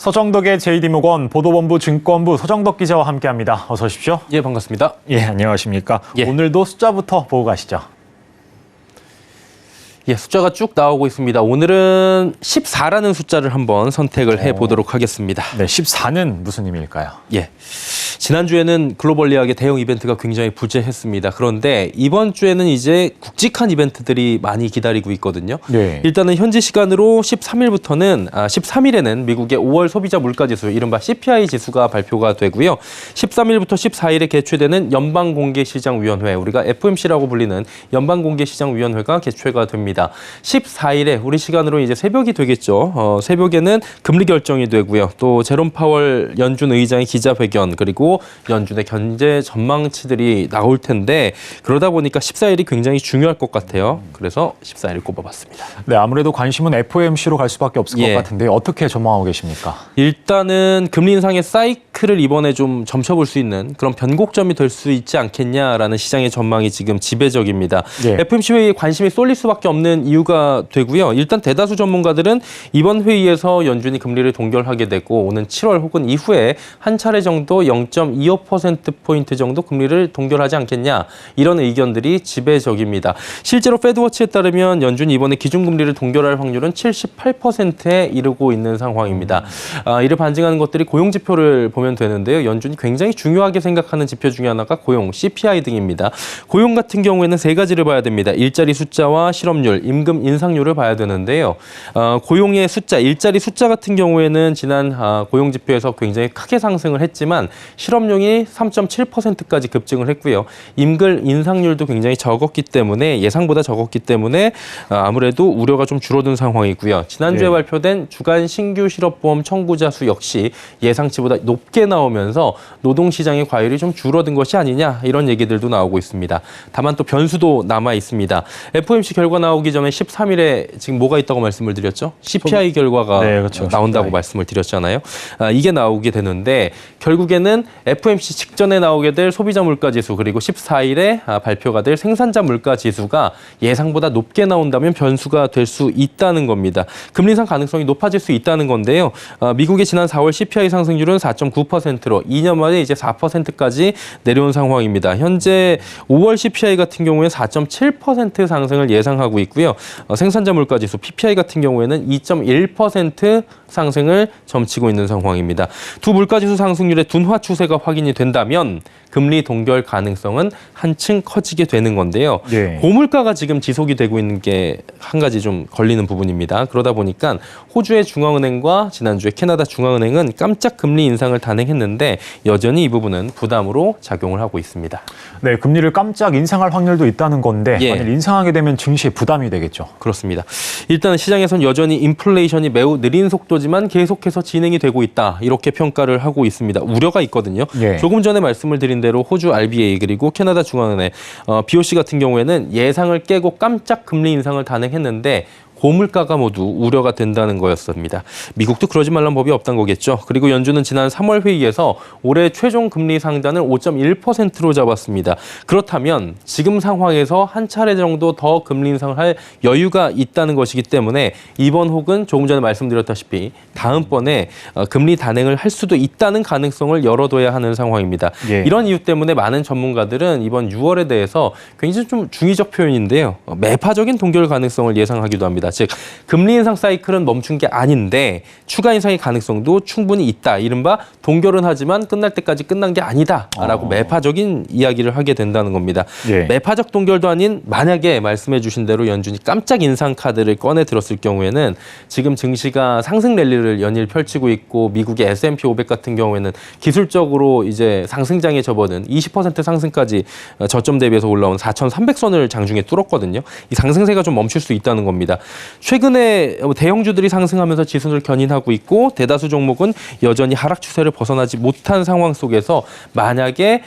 서정덕의 JD모건 보도본부 증권부 서정덕 기자와 함께합니다. 어서 오십시오. 예, 반갑습니다. 예, 안녕하십니까. 예. 오늘도 숫자부터 보고 가시죠. 예, 숫자가 쭉 나오고 있습니다. 오늘은 14라는 숫자를 한번 선택을 해보도록 하겠습니다. 네, 14는 무슨 의미일까요? 예. 지난주에는 글로벌리하게 대형 이벤트가 굉장히 부재했습니다. 그런데 이번 주에는 이제 굵직한 이벤트들이 많이 기다리고 있거든요. 네. 일단은 현지 시간으로 13일에는 미국의 5월 소비자 물가지수, 이른바 CPI 지수가 발표가 되고요. 13일부터 14일에 개최되는 연방공개시장위원회, 우리가 FOMC라고 불리는 연방공개시장위원회가 개최가 됩니다. 14일에 우리 시간으로 이제 새벽이 되겠죠. 새벽에는 금리 결정이 되고요. 또 제롬 파월 연준 의장의 기자회견, 그리고 연준의 경제 전망치들이 나올 텐데 그러다 보니까 14일이 굉장히 중요할 것 같아요. 그래서 14일을 꼽아봤습니다. 네, 아무래도 관심은 FOMC로 갈 수밖에 없을 것 같은데 어떻게 전망하고 계십니까? 일단은 금리 인상의 사이클을 이번에 좀 점쳐볼 수 있는 그런 변곡점이 될 수 있지 않겠냐라는 시장의 전망이 지금 지배적입니다. 예. FOMC 회의에 관심이 쏠릴 수밖에 없는 이유가 되고요. 일단 대다수 전문가들은 이번 회의에서 연준이 금리를 동결하게 되고 오는 7월 혹은 이후에 한 차례 정도 0.25%포인트 정도 금리를 동결하지 않겠냐, 이런 의견들이 지배적입니다. 실제로 패드워치에 따르면 연준이 이번에 기준금리를 동결할 확률은 78%에 이르고 있는 상황입니다. 이를 반증하는 것들이 고용지표를 보면 되는데요. 연준이 굉장히 중요하게 생각하는 지표 중에 하나가 고용, CPI 등입니다. 고용 같은 경우에는 세 가지를 봐야 됩니다. 일자리 숫자와 실업률, 임금 인상률을 봐야 되는데요. 고용의 숫자, 일자리 숫자 같은 경우에는 지난 고용지표에서 굉장히 크게 상승을 했지만 실업률이 3.7%까지 급증을 했고요. 임금 인상률도 굉장히 적었기 때문에, 예상보다 적었기 때문에 아무래도 우려가 좀 줄어든 상황이고요. 지난주에 발표된 주간 신규 실업보험 청구자 수 역시 예상치보다 높게 나오면서 노동시장의 과열이 좀 줄어든 것이 아니냐, 이런 얘기들도 나오고 있습니다. 다만 또 변수도 남아 있습니다. FOMC 결과 나오기 전에 13일에 지금 뭐가 있다고 말씀을 드렸죠? CPI 결과가 그렇죠. 나온다고 말씀을 드렸잖아요. 이게 나오게 되는데 결국에는 FOMC 직전에 나오게 될 소비자 물가지수, 그리고 14일에 발표가 될 생산자 물가지수가 예상보다 높게 나온다면 변수가 될 수 있다는 겁니다. 금리 인상 가능성이 높아질 수 있다는 건데요. 미국의 지난 4월 CPI 상승률은 4.9%로 2년 만에 이제 4%까지 내려온 상황입니다. 현재 5월 CPI 같은 경우에 4.7% 상승을 예상하고 있고요. 생산자 물가지수 PPI 같은 경우에는 2.1% 상승을 점치고 있는 상황입니다. 두 물가지수 상승률의 둔화 추세가 확인이 된다면 금리 동결 가능성은 한층 커지게 되는 건데요. 예. 고물가가 지금 지속이 되고 있는 게 한 가지 좀 걸리는 부분입니다. 그러다 보니까 호주의 중앙은행과 지난주에 캐나다 중앙은행은 깜짝 금리 인상을 단행했는데 여전히 이 부분은 부담으로 작용을 하고 있습니다. 네, 금리를 깜짝 인상할 확률도 있다는 건데 예. 만약 인상하게 되면 증시에 부담이 되겠죠. 그렇습니다. 일단 시장에선 여전히 인플레이션이 매우 느린 속도지만 계속해서 진행이 되고 있다, 이렇게 평가를 하고 있습니다. 우려가 있거든요. 예. 조금 전에 말씀을 드린 대로 호주 RBA 그리고 캐나다 중앙은행 BOC 같은 경우에는 예상을 깨고 깜짝 금리 인상을 단행했는데 고물가가 모두 우려가 된다는 거였습니다. 미국도 그러지 말란 법이 없다는 거겠죠. 그리고 연준은 지난 3월 회의에서 올해 최종 금리 상단을 5.1%로 잡았습니다. 그렇다면 지금 상황에서 한 차례 정도 더 금리 인상을 할 여유가 있다는 것이기 때문에 이번 혹은 조금 전에 말씀드렸다시피 다음번에 금리 단행을 할 수도 있다는 가능성을 열어둬야 하는 상황입니다. 예. 이런 이유 때문에 많은 전문가들은 이번 6월에 대해서 굉장히 좀 중의적 표현인데요. 매파적인 동결 가능성을 예상하기도 합니다. 즉 금리 인상 사이클은 멈춘 게 아닌데 추가 인상의 가능성도 충분히 있다. 이른바 동결은 하지만 끝날 때까지 끝난 게 아니다라고 매파적인 이야기를 하게 된다는 겁니다. 예. 매파적 동결도 아닌, 만약에 말씀해 주신 대로 연준이 깜짝 인상 카드를 꺼내 들었을 경우에는 지금 증시가 상승 랠리를 연일 펼치고 있고 미국의 S&P 500 같은 경우에는 기술적으로 이제 상승장에 접어든 20% 상승까지 저점 대비해서 올라온 4,300선을 장중에 뚫었거든요. 이 상승세가 좀 멈출 수 있다는 겁니다. 최근에 대형주들이 상승하면서 지수를 견인하고 있고 대다수 종목은 여전히 하락 추세를 벗어나지 못한 상황 속에서 만약에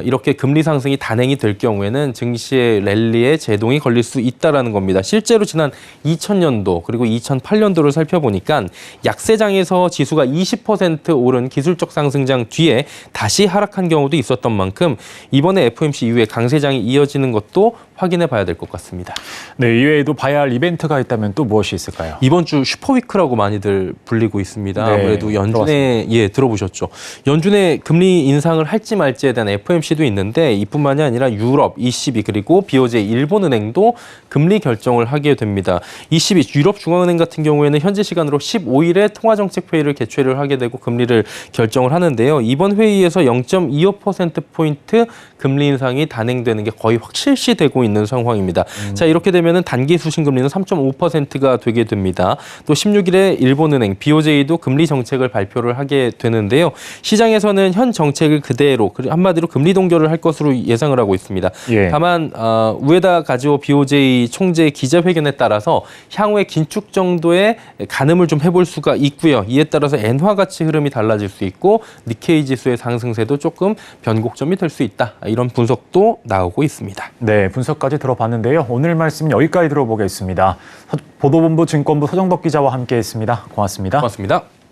이렇게 금리 상승이 단행이 될 경우에는 증시의 랠리에 제동이 걸릴 수 있다는 겁니다. 실제로 지난 2000년도 그리고 2008년도를 살펴보니까 약세장에서 지수가 20% 오른 기술적 상승장 뒤에 다시 하락한 경우도 있었던 만큼 이번에 FOMC 이후에 강세장이 이어지는 것도 확인해 봐야 될 것 같습니다. 네, 이외에도 봐야 할 이벤트가 있다. 있다면 또 무엇이 있을까요? 이번 주 슈퍼위크라고 많이들 불리고 있습니다. 네, 아무래도 연준의 들어보셨죠. 연준의 금리 인상을 할지 말지에 대한 FOMC도 있는데 이뿐만이 아니라 유럽, ECB 그리고 BOJ 일본은행도 금리 결정을 하게 됩니다. ECB 유럽 중앙은행 같은 경우에는 현지 시간으로 15일에 통화정책회의를 개최를 하게 되고 금리를 결정을 하는데요. 이번 회의에서 0.25%포인트 금리 인상이 단행되는 게 거의 확실시되고 있는 상황입니다. 자, 이렇게 되면은 단기 수신금리는 3.5%가 되게 됩니다. 또 16일에 일본은행, BOJ도 금리 정책을 발표를 하게 되는데요. 시장에서는 현 정책을 그대로 한마디로 금리 동결을 할 것으로 예상을 하고 있습니다. 예. 다만 우에다 가즈오 BOJ 총재 기자회견에 따라서 향후에 긴축 정도의 가늠을 좀 해볼 수가 있고요. 이에 따라서 엔화 가치 흐름이 달라질 수 있고 니케이 지수의 상승세도 조금 변곡점이 될 수 있다. 이런 분석도 나오고 있습니다. 네, 분석까지 들어봤는데요. 오늘 말씀 여기까지 들어보겠습니다. 보도본부 증권부 서정덕 기자와 함께했습니다. 고맙습니다. 고맙습니다.